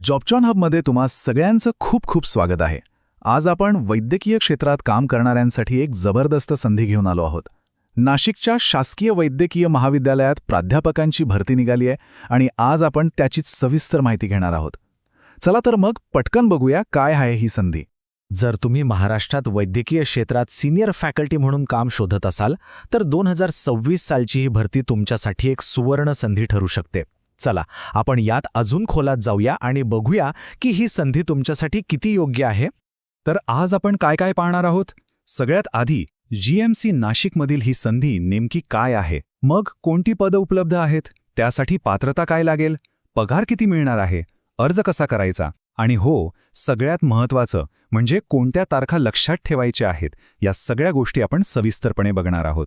जॉबजॉन हबमध्ये तुम्हा सगळ्यांचं खूप खूप स्वागत आहे. आज आपण वैद्यकीय क्षेत्रात काम करणाऱ्यांसाठी एक जबरदस्त संधी घेऊन आलो आहोत. नाशिकच्या शासकीय वैद्यकीय महाविद्यालयात प्राध्यापकांची भरती निघाली आहे आणि आज आपण त्याचीच सविस्तर माहिती घेणार आहोत. चला तर मग पटकन बघूया काय आहे ही संधी. जर तुम्ही महाराष्ट्रात वैद्यकीय क्षेत्रात सिनियर फॅकल्टी म्हणून काम शोधत असाल तर 2026 सालची ही भरती तुमच्यासाठी एक सुवर्ण संधी ठरू शकते. चला आपण यात अजून खोलात जाऊया आणि बघूया की ही संधी तुमच्यासाठी किती योग्य आहे. तर आज आपण काय काय पाहणार आहोत. सगळ्यात आधी जीएमसी नाशिकमधील ही संधी नेमकी काय आहे, मग कोणती पदं उपलब्ध आहेत, त्यासाठी पात्रता काय लागेल, पगार किती मिळणार आहे, अर्ज कसा करायचा आणि हो, सगळ्यात महत्त्वाचं म्हणजे कोणत्या तारखा लक्षात ठेवायच्या आहेत, या सगळ्या गोष्टी आपण सविस्तरपणे बघणार आहोत.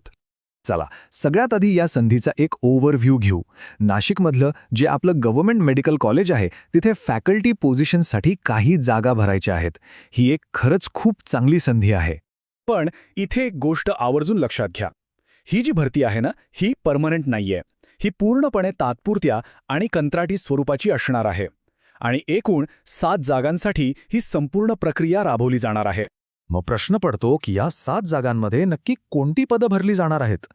चला सगळ्यात आधी या संधीचा एक ओव्हरव्ह्यू घेऊ. नाशिकमधलं जे आपलं गव्हर्नमेंट मेडिकल कॉलेज आहे तिथे फॅकल्टी पोझिशनसाठी काही जागा भरायच्या आहेत. ही एक खरंच खूप चांगली संधी आहे. पण इथे एक गोष्ट आवर्जून लक्षात घ्या. ही जी भरती आहे ना, ही परमनंट नाहीये. ही पूर्णपणे तात्पुरत्या आणि कंत्राटी स्वरूपाची असणार आहे आणि एकूण 7 जागांसाठी ही संपूर्ण प्रक्रिया राबवली जाणार आहे. मग प्रश्न पडतो की या 7 जागांमध्ये नक्की कोणती पदं भरली जाणार आहेत.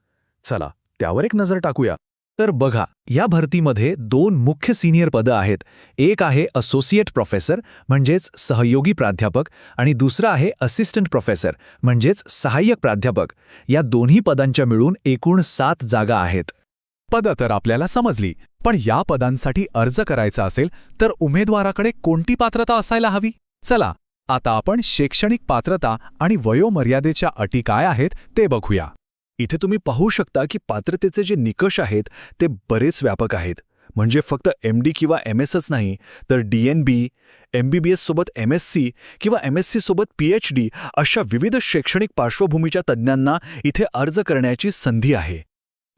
चला त्यावर एक नजर टाकूया. तर बघा, या भरतीमध्ये 2 मुख्य सिनियर पदं आहेत. एक आहे असोसिएट प्रोफेसर म्हणजेच सहयोगी प्राध्यापक आणि दुसरं आहे असिस्टंट प्रोफेसर म्हणजेच सहाय्यक प्राध्यापक. या दोन्ही पदांच्या मिळून एकूण 7 जागा आहेत. पदं तर आपल्याला समजली, पण या पदांसाठी अर्ज करायचा असेल तर उमेदवाराकडे कोणती पात्रता असायला हवी. चला आता आपण शैक्षणिक पात्रता आणि वयोमर्यादेच्या अटी काय आहेत ते बघूया. इथे तुम्ही पाहू शकता की पात्रतेचे जे निकष आहेत ते बरेच व्यापक आहेत. म्हणजे फक्त MD किंवा MS नाही, तर DNB, MBBS सोबत MSc किंवा MSc सोबत PhD अशा विविध शैक्षणिक पार्श्वभूमीच्या तज्ज्ञांना इथे अर्ज करण्याची संधी आहे.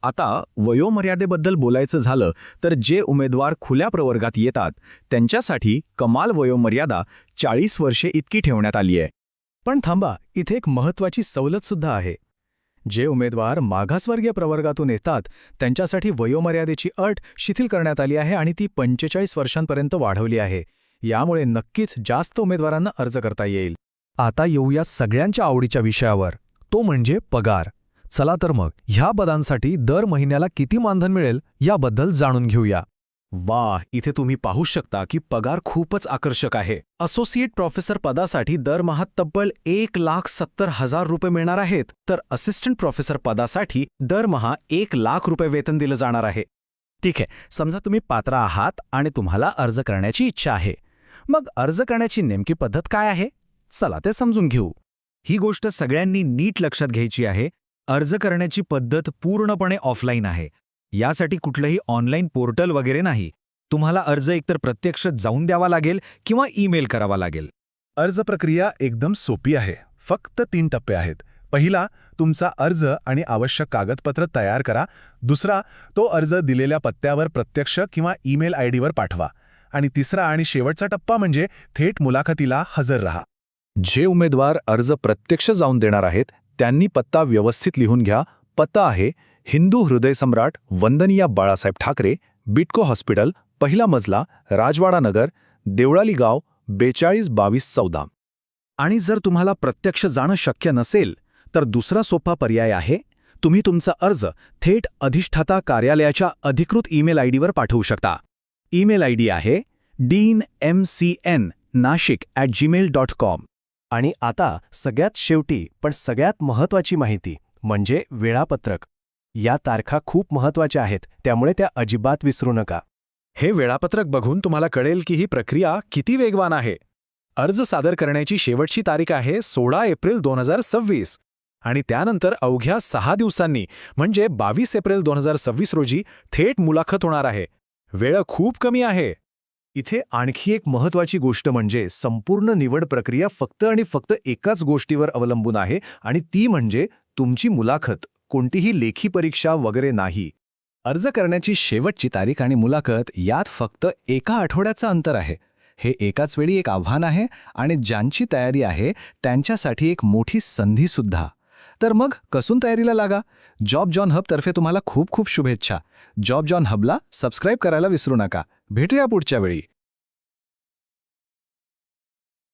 आता वयोमर्यादेबद्दल बोलायचं झालं तर जे उमेदवार खुल्या प्रवर्गात येतात त्यांच्यासाठी कमाल वयोमर्यादा 40 वर्षे इतकी ठेवण्यात आली आहे. पण थांबा, इथे एक महत्त्वाची सवलतसुद्धा आहे. जे उमेदवार मागासवर्गीय प्रवर्गातून येतात त्यांच्यासाठी वयोमर्यादेची अट शिथिल करण्यात आली आहे आणि ती 45 वर्षांपर्यंत वाढवली आहे. यामुळे नक्कीच जास्त उमेदवारांना अर्ज करता येईल. आता येऊया सगळ्यांच्या आवडीच्या विषयावर, तो म्हणजे पगार. चला तर मग ह्या पदांसाठी दर महिन्याला किती मानधन मिळेल याबद्दल जाणून घेऊया. वाह, इथे तुम्ही पाहू शकता की पगार खूपच आकर्षक आहे. असोसिएट प्रोफेसर पदासाठी दरमहा तब्बल 1,70,000 रुपये मिळणार आहेत, तर असिस्टंट प्रोफेसर पदासाठी दरमहा 1,00,000 रुपये वेतन दिलं जाणार आहे. ठीक आहे, समजा तुम्ही पात्र आहात आणि तुम्हाला अर्ज करण्याची इच्छा आहे. मग अर्ज करण्याची नेमकी पद्धत काय आहे, चला ते समजून घेऊ. ही गोष्ट सगळ्यांनी नीट लक्षात घ्यायची आहे. अर्ज करण्याची पद्धत पूर्णपणे ऑफलाईन आहे. यासाठी कुठलंही ऑनलाईन पोर्टल वगैरे नाही. तुम्हाला अर्ज एकतर प्रत्यक्ष जाऊन द्यावा लागेल किंवा ईमेल करावा लागेल. अर्ज प्रक्रिया एकदम सोपी आहे. फक्त 3 टप्पे आहेत. पहिला, तुमचा अर्ज आणि आवश्यक कागदपत्र तयार करा. दुसरा, तो अर्ज दिलेल्या पत्त्यावर प्रत्यक्ष किंवा ईमेल आयडीवर पाठवा. आणि तिसरा आणि शेवटचा टप्पा म्हणजे थेट मुलाखतीला हजर रहा. जे उमेदवार अर्ज प्रत्यक्ष जाऊन देणार आहेत त्यांनी पत्ता व्यवस्थित लिहून घ्या. पत्ता आहे हिंदू हृदय सम्राट वंदनीय बाळासाहेब ठाकरे, बिटको हॉस्पिटल, पहिला मजला, राजवाडा नगर, देवळाली गाव, 422214. आणि जर तुम्हाला प्रत्यक्ष जाणं शक्य नसेल तर दुसरा सोपा पर्याय आहे. तुम्ही तुमचा अर्ज थेट अधिष्ठाता कार्यालयाच्या अधिकृत ईमेल आयडीवर पाठवू शकता. ईमेल आयडी आहे deanmcn.nashik@gmail.com. आणि आता सगळ्यात शेवटी पण सगळ्यात महत्त्वाची माहिती म्हणजे वेळापत्रक. या तारखा खूप महत्त्वाच्या आहेत, त्यामुळे त्या अजिबात विसरू नका. हे वेळापत्रक बघून तुम्हाला कळेल की ही प्रक्रिया किती वेगवान आहे. अर्ज सादर करण्याची शेवटची तारीख आहे 16 एप्रिल 2026 आणि त्यानंतर अवघ्या 6 दिवसांनी म्हणजे 22 एप्रिल 2026 रोजी थेट मुलाखत होणार आहे. वेळ खूप कमी आहे. इथे आणखी एक महत्त्वाची गोष्ट म्हणजे संपूर्ण निवड प्रक्रिया फक्त आणि फक्त एकाच गोष्टीवर अवलंबून आहे आणि ती म्हणजे तुमची मुलाखत. कोणतीही लेखी परीक्षा वगैरे नाही. अर्ज करण्याची शेवटची तारीख आणि मुलाखत यात फक्त 1 आठवड्याचं अंतर आहे. हे एकाच वेळी एक आव्हान आहे आणि ज्यांची तयारी आहे त्यांच्यासाठी एक मोठी संधीसुद्धा. तर मग कसून तयारीला लागा. जॉबजॉन हब तर्फे तुम्हाला खूप खूप शुभेच्छा. जॉबजॉन हबला सबस्क्राईब करायला विसरू नका. भेटूया पुढच्या वेळी.